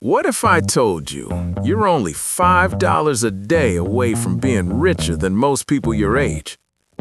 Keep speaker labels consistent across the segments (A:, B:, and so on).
A: What if I told you you're only $5 a day away from being richer than most people your age?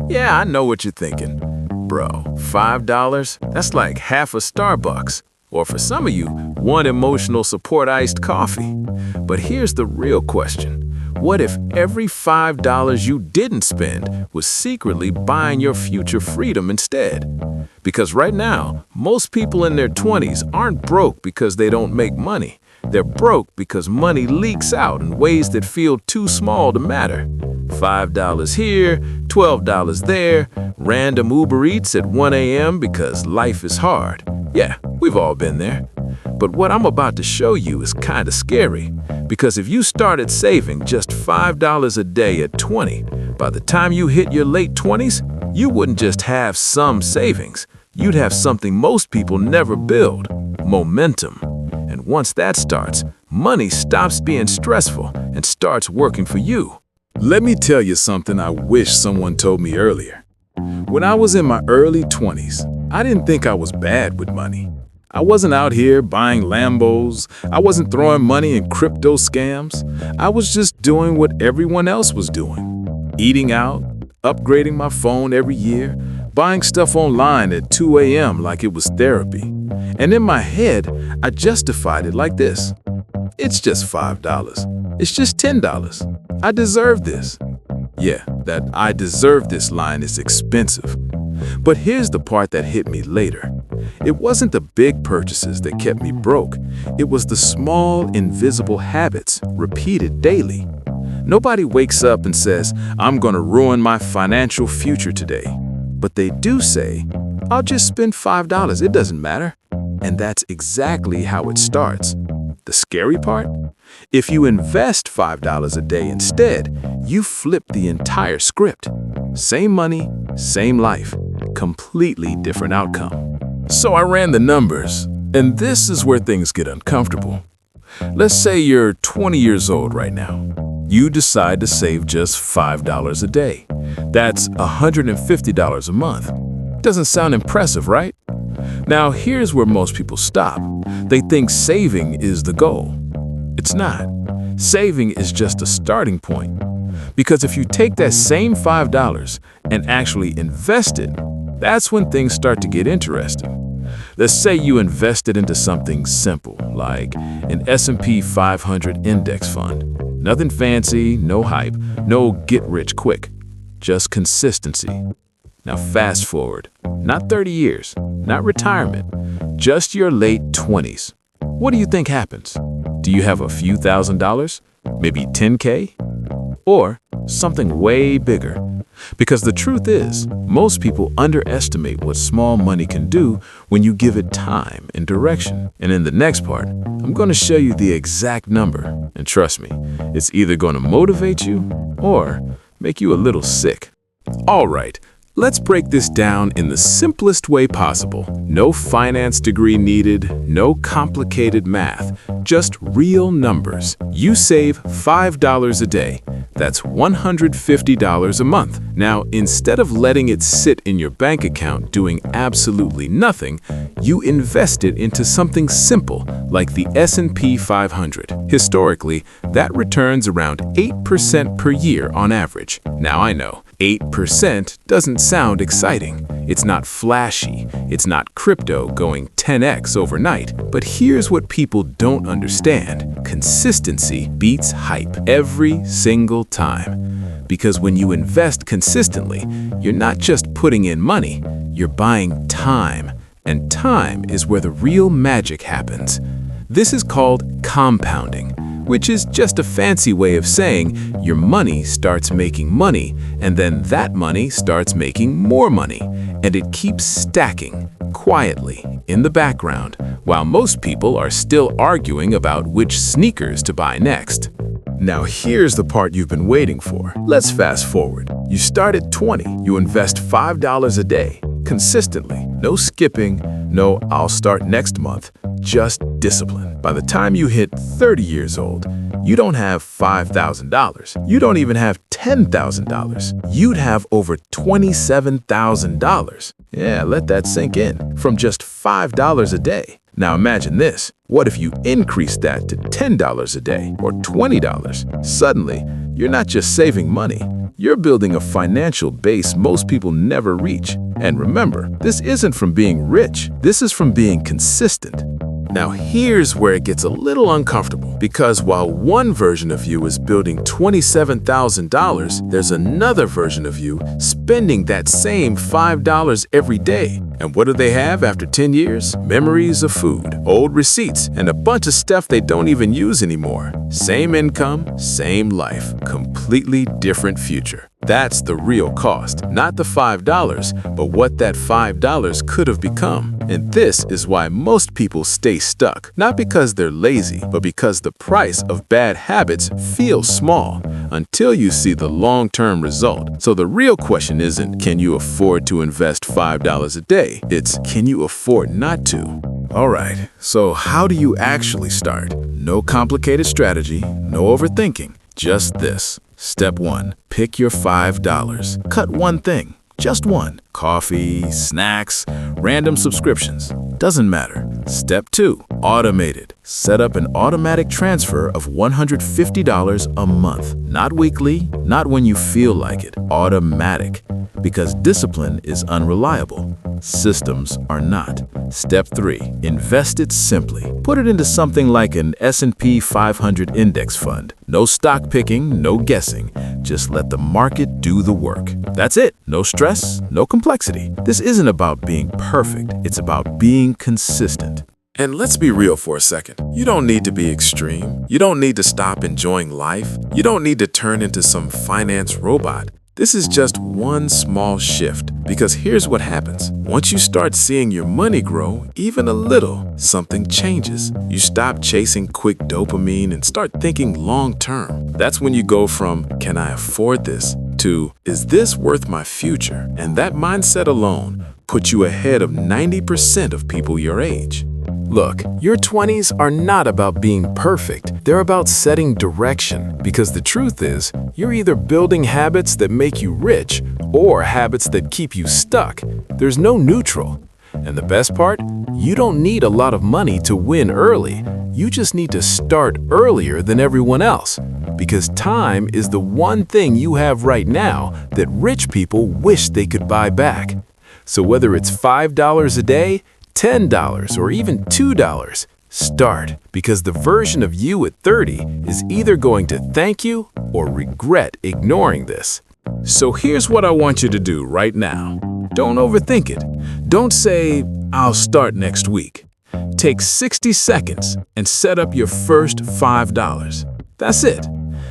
A: Yeah, I know what you're thinking. Bro, $5? That's like half a Starbucks. Or for some of you, one emotional support iced coffee. But here's the real question. What if every $5 you didn't spend was secretly buying your future freedom instead? Because right now, most people in their 20s aren't broke because they don't make money. They're broke because money leaks out in ways that feel too small to matter. $5 here, $12 there, random Uber Eats at 1 a.m. because life is hard. Yeah, we've all been there. But what I'm about to show you is kind of scary, because if you started saving just $5 a day at 20, by the time you hit your late 20s, you wouldn't just have some savings. You'd have something most people never build: momentum. And once that starts, money stops being stressful and starts working for you. Let me tell you something I wish someone told me earlier. When I was in my early 20s, I didn't think I was bad with money. I wasn't out here buying Lambos. I wasn't throwing money in crypto scams. I was just doing what everyone else was doing. Eating out, upgrading my phone every year, buying stuff online at 2 a.m. like it was therapy. And in my head, I justified it like this. It's just $5. It's just $10. I deserve this. Yeah, that "I deserve this" line is expensive. But here's the part that hit me later. It wasn't the big purchases that kept me broke. It was the small, invisible habits repeated daily. Nobody wakes up and says, "I'm going to ruin my financial future today." But they do say, "I'll just spend $5. It doesn't matter." And that's exactly how it starts. The scary part? If you invest $5 a day instead, you flip the entire script. Same money, same life, completely different outcome. So I ran the numbers, and this is where things get uncomfortable. Let's say you're 20 years old right now. You decide to save just $5 a day. That's $150 a month. Doesn't sound impressive, right? Now, here's where most people stop. They think saving is the goal. It's not. Saving is just a starting point. Because if you take that same $5 and actually invest it, that's when things start to get interesting. Let's say you invest it into something simple, like an S&P 500 index fund. Nothing fancy, no hype, no get-rich-quick, just consistency. Now fast forward, not 30 years, not retirement, just your late 20s. What do you think happens? Do you have a few $1,000s? Maybe 10K? Or something way bigger? Because the truth is, most people underestimate what small money can do when you give it time and direction. And in the next part, I'm going to show you the exact number. And trust me, it's either going to motivate you or make you a little sick. All right. Let's break this down in the simplest way possible. No finance degree needed, no complicated math, just real numbers. You save $5 a day. That's $150 a month. Now, instead of letting it sit in your bank account doing absolutely nothing, you invest it into something simple like the S&P 500. Historically, that returns around 8% per year on average. Now I know, 8% doesn't sound exciting. It's not flashy. It's not crypto going 10x overnight. But here's what people don't understand. Consistency beats hype every single time. Because when you invest consistently, you're not just putting in money, you're buying time. And time is where the real magic happens. This is called compounding, which is just a fancy way of saying your money starts making money, and then that money starts making more money, and it keeps stacking quietly in the background, while most people are still arguing about which sneakers to buy next. Now here's the part you've been waiting for. Let's fast forward. You start at 20. You invest $5 a day, consistently. No skipping, no "I'll start next month." Just discipline. By the time you hit 30 years old, you don't have $5,000. You don't even have $10,000. You'd have over $27,000. Yeah, let that sink in. From just $5 a day. Now imagine this. What if you increase that to $10 a day or $20? Suddenly, you're not just saving money, you're building a financial base most people never reach. And remember, this isn't from being rich, this is from being consistent. Now here's where it gets a little uncomfortable, because while one version of you is building $27,000, there's another version of you spending that same $5 every day. And what do they have after 10 years? Memories of food, old receipts, and a bunch of stuff they don't even use anymore. Same income, same life, completely different future. That's the real cost, not the $5, but what that $5 could have become. And this is why most people stay stuck, not because they're lazy, but because the price of bad habits feels small until you see the long-term result. So the real question isn't, can you afford to invest $5 a day? It's, can you afford not to? All right, so how do you actually start? No complicated strategy, no overthinking, just this. Step 1, pick your $5. Cut one thing, just one. Coffee, snacks, random subscriptions. Doesn't matter. Step 2, automate it. Set up an automatic transfer of $150 a month. Not weekly, not when you feel like it. Automatic. Because discipline is unreliable. Systems are not. Step 3, invest it simply. Put it into something like an S&P 500 index fund. No stock picking, no guessing. Just let the market do the work. That's it. No stress, no complexity. This isn't about being perfect. It's about being consistent. And let's be real for a second. You don't need to be extreme. You don't need to stop enjoying life. You don't need to turn into some finance robot. This is just one small shift, because here's what happens. Once you start seeing your money grow, even a little, something changes. You stop chasing quick dopamine and start thinking long-term. That's when you go from, can I afford this, to, is this worth my future? And that mindset alone puts you ahead of 90% of people your age. Look, your 20s are not about being perfect. They're about setting direction, because the truth is, you're either building habits that make you rich or habits that keep you stuck. There's no neutral. And the best part? You don't need a lot of money to win early. You just need to start earlier than everyone else, because time is the one thing you have right now that rich people wish they could buy back. So whether it's $5 a day, $10, or even $2, start, because the version of you at 30 is either going to thank you or regret ignoring this. So here's what I want you to do right now. Don't overthink it. Don't say, I'll start next week. Take 60 seconds and set up your first $5. That's it.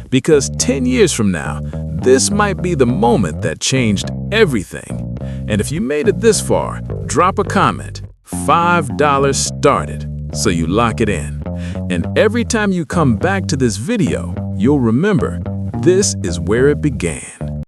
A: Because 10 years from now, this might be the moment that changed everything. And if you made it this far, drop a comment. $5 started, so you lock it in. And every time you come back to this video, you'll remember this is where it began.